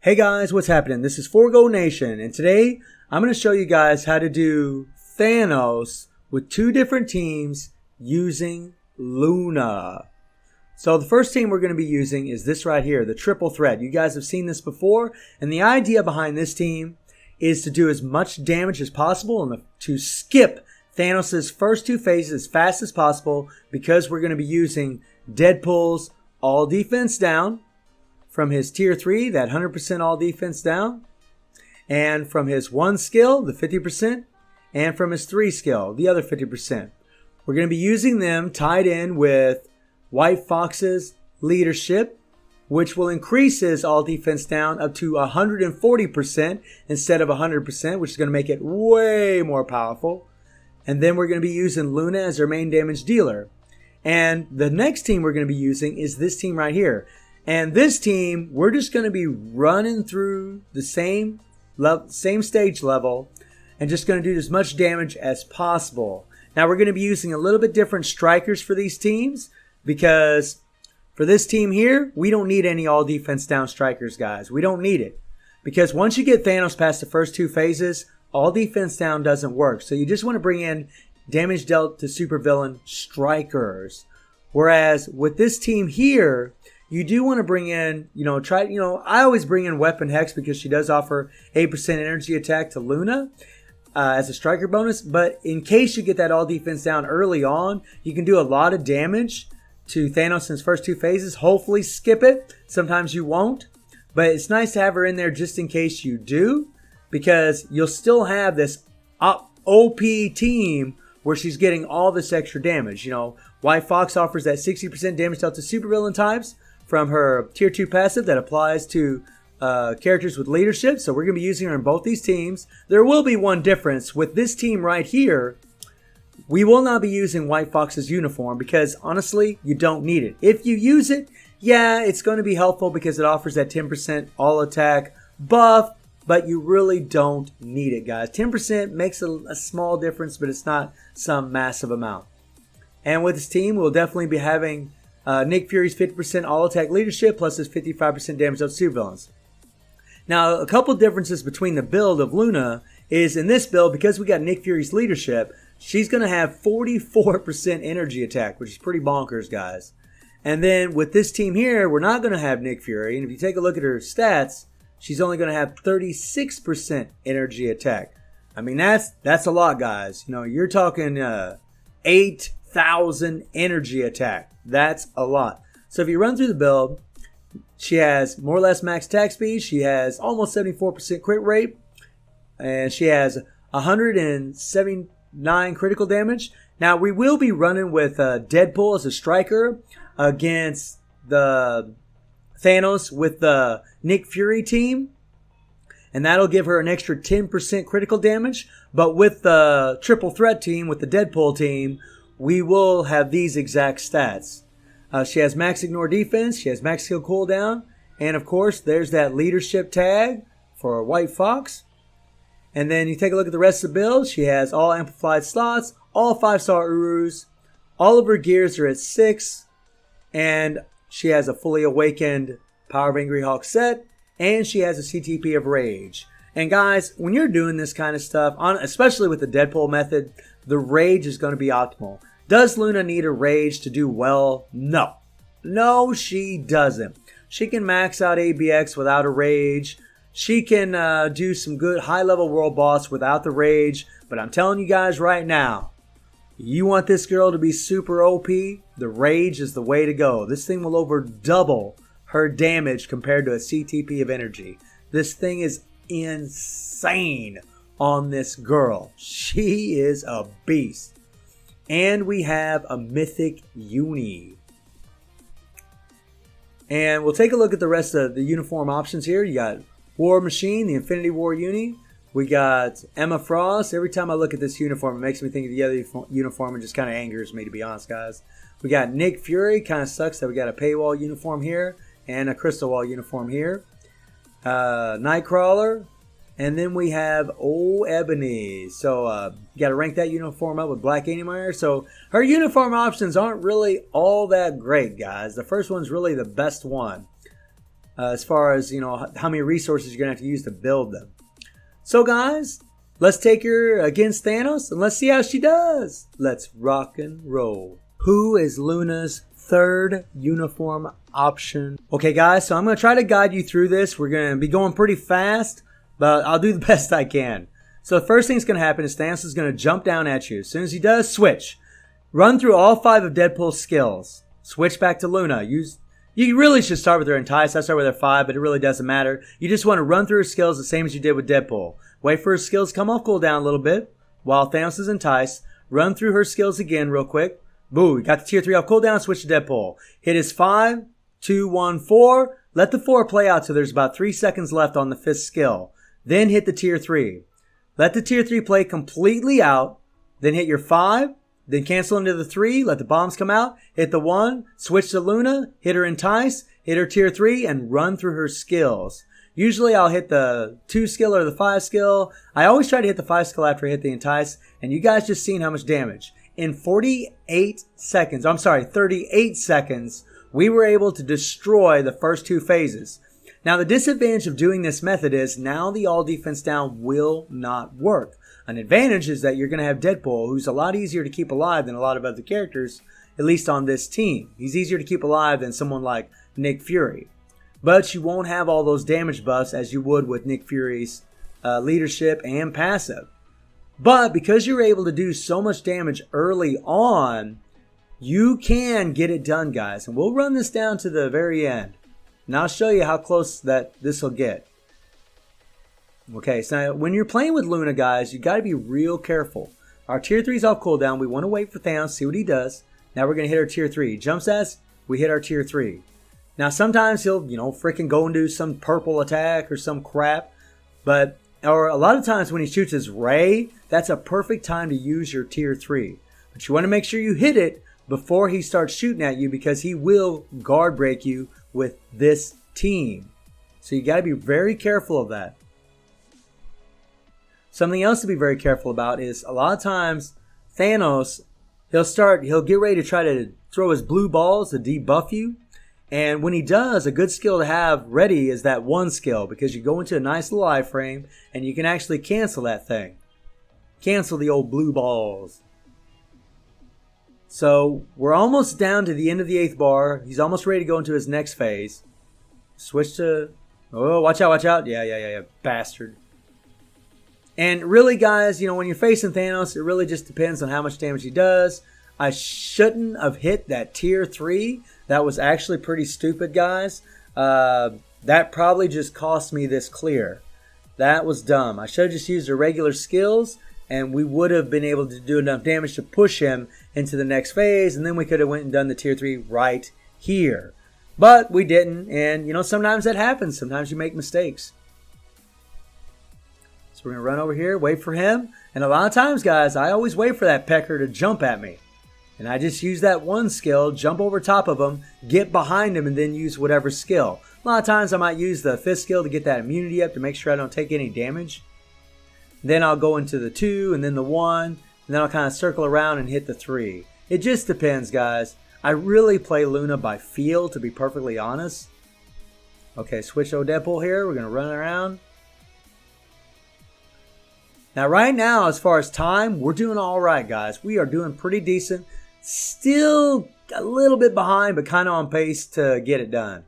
Hey guys, what's happening? This is Forgo Nation, and today I'm going to show you guys how to do Thanos with two different teams using Luna. So the first team we're going to be using is this right here, the triple threat. You guys have seen this before, and the idea behind this team is to do as much damage as possible and to skip Thanos' first two phases as fast as possible, because we're going to be using Deadpool's all defense down from his tier 3, that 100% all defense down, and from his 1 skill, the 50%, and from his 3 skill, the other 50%. We're going to be using them tied in with White Fox's leadership, which will increase his all defense down up to 140% instead of 100%, which is going to make it way more powerful. And then we're going to be using Luna as our main damage dealer. And the next team we're going to be using is this team right here. And this team, we're just going to be running through the same stage level and just going to do as much damage as possible. Now, we're going to be using a little bit different strikers for these teams, because for this team here, we don't need any all defense down strikers, guys. We don't need it. Because once you get Thanos past the first two phases, all defense down doesn't work. So you just want to bring in damage dealt to supervillain strikers. Whereas with this team here, you do want to bring in, I always bring in Weapon Hex because she does offer 8% energy attack to Luna as a striker bonus. But in case you get that all defense down early on, you can do a lot of damage to Thanos in his first two phases. Hopefully skip it. Sometimes you won't. But it's nice to have her in there just in case you do, because you'll still have this OP team where she's getting all this extra damage. White Fox offers that 60% damage dealt to supervillain types from her tier 2 passive that applies to characters with leadership. So we're going to be using her in both these teams. There will be one difference. With this team right here, we will not be using White Fox's uniform because, honestly, you don't need it. If you use it, yeah, it's going to be helpful because it offers that 10% all attack buff, but you really don't need it, guys. 10% makes a small difference, but it's not some massive amount. And with this team, we'll definitely be having Nick Fury's 50% all attack leadership plus his 55% damage on supervillains. Now, a couple differences between the build of Luna is in this build, because we got Nick Fury's leadership, she's going to have 44% energy attack, which is pretty bonkers, guys. And then with this team here, we're not going to have Nick Fury. And if you take a look at her stats, she's only going to have 36% energy attack. I mean, that's a lot, guys. You're talking 8,000 energy attack. That's a lot. So if you run through the build, she has more or less max attack speed. She has almost 74% crit rate. And she has 179 critical damage. Now, we will be running with Deadpool as a striker against the Thanos with the Nick Fury team. And that'll give her an extra 10% critical damage. But with the triple threat team, with the Deadpool team, we will have these exact stats. She has max ignore defense. She has max skill cooldown. And of course, there's that leadership tag for White Fox. And then you take a look at the rest of the build. She has all amplified slots, all 5-star Urus. All of her gears are at 6. And she has a fully awakened Power of Angry Hawk set. And she has a CTP of Rage. And guys, when you're doing this kind of stuff, especially with the Deadpool method, the Rage is going to be optimal. Does Luna need a Rage to do well? No. No, she doesn't. She can max out ABX without a Rage. She can do some good high-level world boss without the Rage. But I'm telling you guys right now, you want this girl to be super OP, the Rage is the way to go. This thing will over double her damage compared to a CTP of energy. This thing is insane on this girl. She is a beast. And we have a mythic uni. And we'll take a look at the rest of the uniform options here. You got War Machine, the Infinity War uni. We got Emma Frost. Every time I look at this uniform, it makes me think of the other uniform and just kind of angers me, to be honest, guys. We got Nick Fury. Kind of sucks that we got a paywall uniform here and a crystal wall uniform here. Nightcrawler. And then we have Old Ebony. So you got to rank that uniform up with Black Animire. So her uniform options aren't really all that great, guys. The first one's really the best one. as far as, how many resources you're going to have to use to build them. So guys, let's take her against Thanos and let's see how she does. Let's rock and roll. Who is Luna's third uniform option? Okay guys, so I'm going to try to guide you through this. We're going to be going pretty fast, but I'll do the best I can. So the first thing that's going to happen is Thanos is going to jump down at you. As soon as he does, switch. Run through all 5 of Deadpool's skills. Switch back to Luna. You really should start with her Entice. I start with her 5, but it really doesn't matter. You just want to run through her skills the same as you did with Deadpool. Wait for her skills to come off cooldown a little bit while Thanos is Entice. Run through her skills again real quick. Boo, got the tier 3 off cooldown, switch to Deadpool. Hit his 5, 2, 1, 4. Let the 4 play out till there's about 3 seconds left on the 5th skill. Then hit the tier 3. Let the tier 3 play completely out. Then hit your 5. Then cancel into the 3. Let the bombs come out. Hit the 1. Switch to Luna. Hit her Entice. Hit her tier 3 and run through her skills. Usually I'll hit the 2 skill or the 5 skill. I always try to hit the 5 skill after I hit the Entice. And you guys just seen how much damage. In 38 seconds, we were able to destroy the first 2 phases. Now the disadvantage of doing this method is now the all defense down will not work. An advantage is that you're going to have Deadpool, who's a lot easier to keep alive than a lot of other characters, at least on this team. He's easier to keep alive than someone like Nick Fury. But you won't have all those damage buffs as you would with Nick Fury's leadership and passive. But because you're able to do so much damage early on, you can get it done, guys. And we'll run this down to the very end. And I'll show you how close that this will get. Okay, so now when you're playing with Luna, guys, you got to be real careful. Our tier 3 is off cooldown. We want to wait for Thanos, see what he does. Now we're going to hit our tier 3. He jumps at us, we hit our tier 3. Now sometimes he'll, freaking go and do some purple attack or some crap. Or a lot of times when he shoots his ray, that's a perfect time to use your tier 3. But you want to make sure you hit it before he starts shooting at you because he will guard break you with this team. So you got to be very careful of that. Something else to be very careful about is a lot of times Thanos, he'll get ready to try to throw his blue balls to debuff you. And when he does, a good skill to have ready is that 1 skill because you go into a nice little iframe and you can actually cancel that thing. Cancel the old blue balls. So we're almost down to the end of the 8th bar. He's almost ready to go into his next phase. Switch to... Oh, watch out, watch out. Yeah, bastard. And really, guys, when you're facing Thanos, it really just depends on how much damage he does. I shouldn't have hit that tier 3. That was actually pretty stupid, guys. That probably just cost me this clear. That was dumb. I should have just used the regular skills, and we would have been able to do enough damage to push him into the next phase, and then we could have went and done the tier 3 right here. But we didn't, and sometimes that happens. Sometimes you make mistakes. So we're going to run over here, wait for him, and a lot of times, guys, I always wait for that pecker to jump at me. And I just use that 1 skill, jump over top of him, get behind him, and then use whatever skill. A lot of times I might use the 5th skill to get that immunity up to make sure I don't take any damage. Then I'll go into the 2 and then the 1, and then I'll kind of circle around and hit the 3. It just depends, guys. I really play Luna by feel, to be perfectly honest. Okay, switch to Deadpool here. We're going to run around. Now, right now, as far as time, we're doing all right, guys. We are doing pretty decent. Still a little bit behind, but kind of on pace to get it done.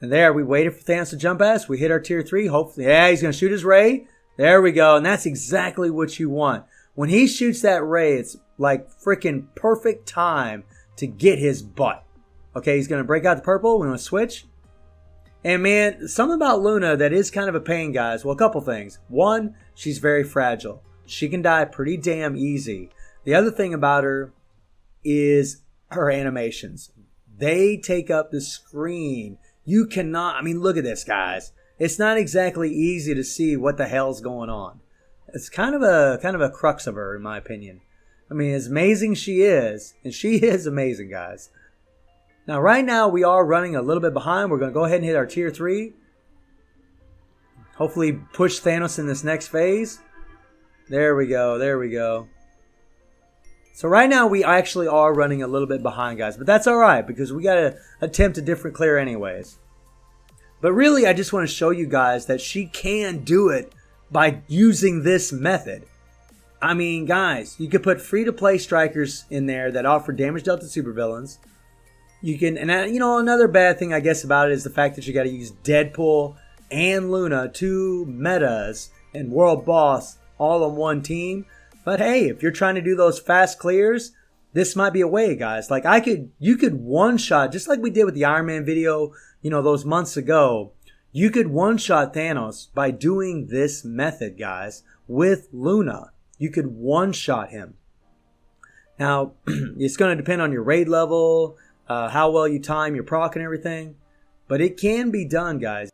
And there, we waited for Thanos to jump at us. We hit our tier 3. Hopefully, yeah, he's going to shoot his ray. There we go. And that's exactly what you want. When he shoots that ray, it's like freaking perfect time to get his butt. Okay, he's going to break out the purple. We're going to switch. And man, something about Luna that is kind of a pain, guys. Well, a couple things. One, she's very fragile. She can die pretty damn easy. The other thing about her is her animations. They take up the screen. You cannot, look at this, guys. It's not exactly easy to see what the hell's going on. It's kind of a crux of her, in my opinion. As amazing she is, and she is amazing, guys. Now, right now, we are running a little bit behind. We're going to go ahead and hit our tier 3. Hopefully push Thanos in this next phase. There we go. There we go. So right now, we actually are running a little bit behind, guys. But that's all right, because we got to attempt a different clear anyways. But really, I just want to show you guys that she can do it by using this method. I mean, guys, you could put free-to-play strikers in there that offer damage dealt to supervillains. You can, and you know, another bad thing I guess about it is the fact that you got to use Deadpool and Luna, two metas and world boss, all on one team. But hey, if you're trying to do those fast clears, this might be a way, guys. Like you could one-shot, just like we did with the Iron Man video, you know, those months ago. You could one-shot Thanos by doing this method, guys, with Luna. You could one-shot him. Now, it's going to depend on your raid level, how well you time your proc and everything. But it can be done, guys.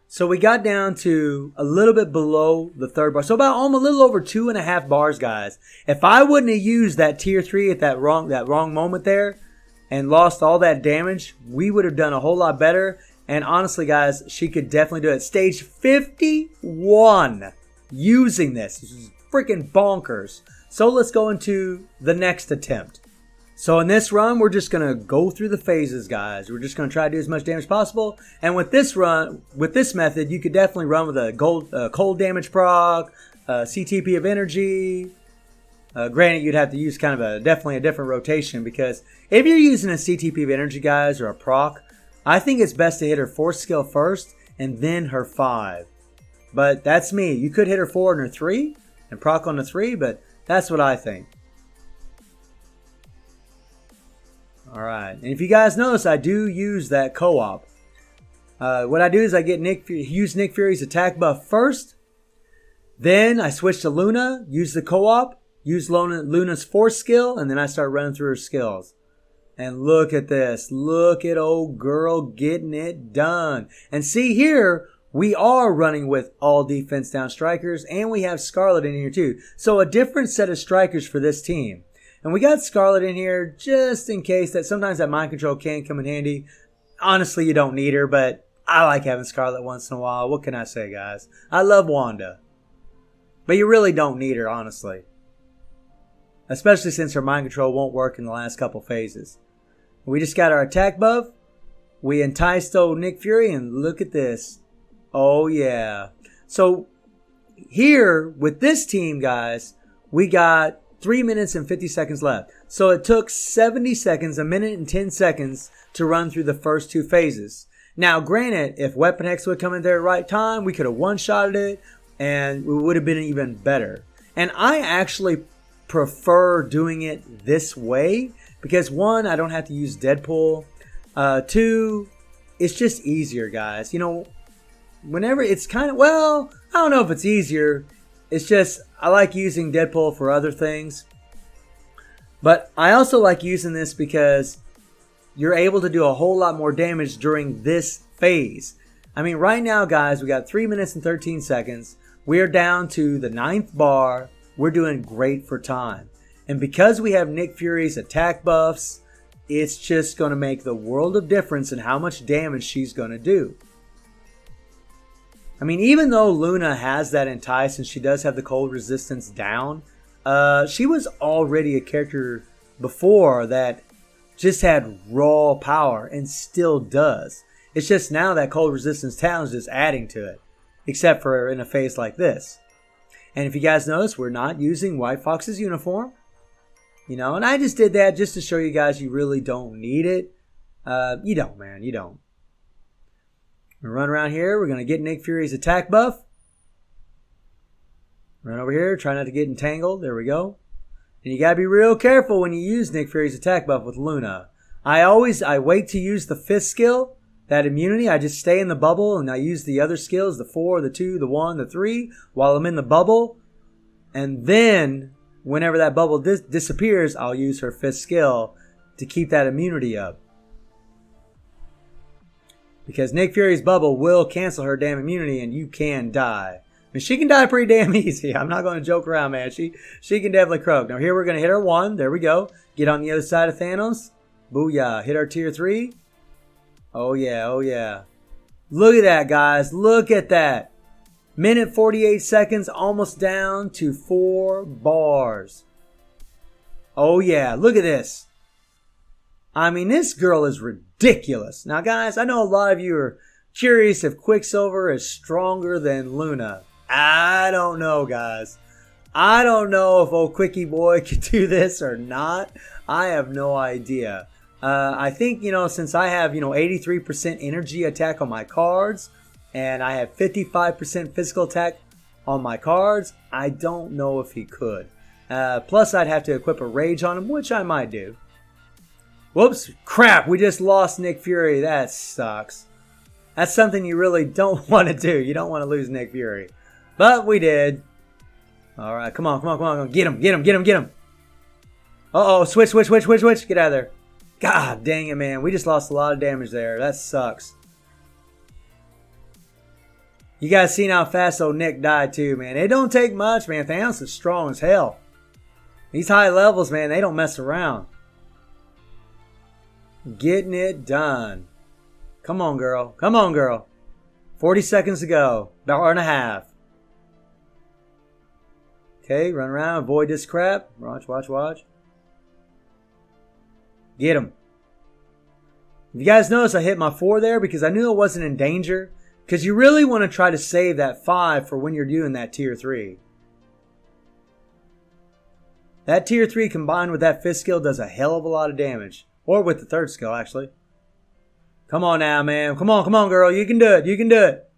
So we got down to a little bit below the third bar. So about almost a little over 2.5 bars, guys. If I wouldn't have used that tier 3 at that wrong moment there and lost all that damage, we would have done a whole lot better. And honestly, guys, she could definitely do it. Stage 51 using this. This is freaking bonkers. So let's go into the next attempt. So in this run, we're just going to go through the phases, guys. We're just going to try to do as much damage as possible. And with this run, with this method, you could definitely run with a cold damage proc, CTP of energy. Granted, you'd have to use kind of definitely a different rotation, because if you're using a CTP of energy, guys, or a proc, I think it's best to hit her 4th skill first and then her 5. But that's me. You could hit her 4 and her 3 and proc on the 3, but that's what I think. Alright, and if you guys notice, I do use that co-op. What I do is I get use Nick Fury's attack buff first. Then I switch to Luna, use the co-op, use Luna's 4th skill, and then I start running through her skills. And look at this. Look at old girl getting it done. And see here, we are running with all defense down strikers, and we have Scarlet in here too. So a different set of strikers for this team. And we got Scarlet in here just in case that sometimes that mind control can come in handy. Honestly, you don't need her, but I like having Scarlet once in a while. What can I say, guys? I love Wanda. But you really don't need her, honestly. Especially since her mind control won't work in the last couple phases. We just got our attack buff. We enticed old Nick Fury, and look at this. Oh, yeah. So, here, with this team, guys, we got 3 minutes and 50 seconds left. So it took 70 seconds, a minute and 10 seconds to run through the first 2 phases. Now, granted, if Weapon X would come in there at the right time, we could have one-shotted it, and it would have been even better. And I actually prefer doing it this way, because 1, I don't have to use Deadpool. 2, it's just easier, guys. You know, whenever it's kind of, well, I don't know if it's easier. It's just, I like using Deadpool for other things. But I also like using this because you're able to do a whole lot more damage during this phase. I mean, right now, guys, we got 3 minutes and 13 seconds. We're down to the 9th bar. We're doing great for time. And because we have Nick Fury's attack buffs, it's just going to make the world of difference in how much damage she's going to do. I mean, even though Luna has that entice and she does have the cold resistance down, she was already a character before that just had raw power and still does. It's just now that cold resistance talent is just adding to it, except for in a phase like this. And if you guys notice, we're not using White Fox's uniform. You know, and I just did that just to show you guys you really don't need it. You don't, man. You don't. We're going to run around here. We're going to get Nick Fury's attack buff. Run over here. Try not to get entangled. There we go. And you got to be real careful when you use Nick Fury's attack buff with Luna. I wait to use the 5th skill, that immunity. I just stay in the bubble and I use the other skills, the 4, the 2, the 1, the 3, while I'm in the bubble. And then, whenever that bubble disappears, I'll use her 5th skill to keep that immunity up. Because Nick Fury's bubble will cancel her damn immunity and you can die. I mean, she can die pretty damn easy. I'm not going to joke around, man. She can definitely croak. Now here we're going to hit her 1. There we go. Get on the other side of Thanos. Booyah. Hit our tier 3. Oh yeah, oh yeah. Look at that, guys. Look at that. Minute 48 seconds, almost down to 4 bars. Oh yeah, look at this. I mean, this girl is ridiculous. Now, guys, I know a lot of you are Curious if Quicksilver is stronger than Luna. I don't know, guys. I don't know if old Quickie Boy could do this or not. I have no idea. I think, since I have, 83% energy attack on my cards, and I have 55% physical attack on my cards, I don't know if he could. Plus, I'd have to equip a rage on him, which I might do. Whoops, crap, we just lost Nick Fury. That sucks. That's something you really don't want to do. You don't want to lose Nick Fury. But we did. All right, come on. Get him. Uh-oh, switch. Get out of there. God dang it, man. We just lost a lot of damage there. That sucks. You guys seen how fast old Nick died too, man. It don't take much, man. Thanos is strong as hell. These high levels, man, they don't mess around. Getting it done. Come on, girl. 40 seconds to go. About hour and a half. Okay, run around. Avoid this crap. Watch. Get him. If you guys notice, I hit my 4 there because I knew I wasn't in danger. Because you really want to try to save that 5 for when you're doing that tier 3. That tier 3 combined with that 5th skill does a hell of a lot of damage. Or with the 3rd skill, actually. Come on now, man. Come on, girl. You can do it.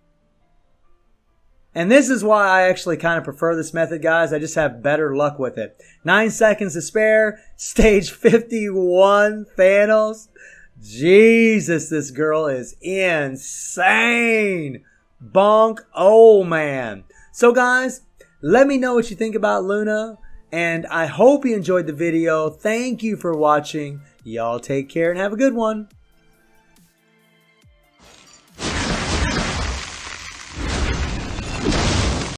And this is why I actually kind of prefer this method, guys. I just have better luck with it. 9 seconds to spare. Stage 51, Thanos. Jesus, this girl is insane. Bonk. Oh, man. So, guys, let me know what you think about Luna. And I hope you enjoyed the video. Thank you for watching. Y'all take care and have a good one.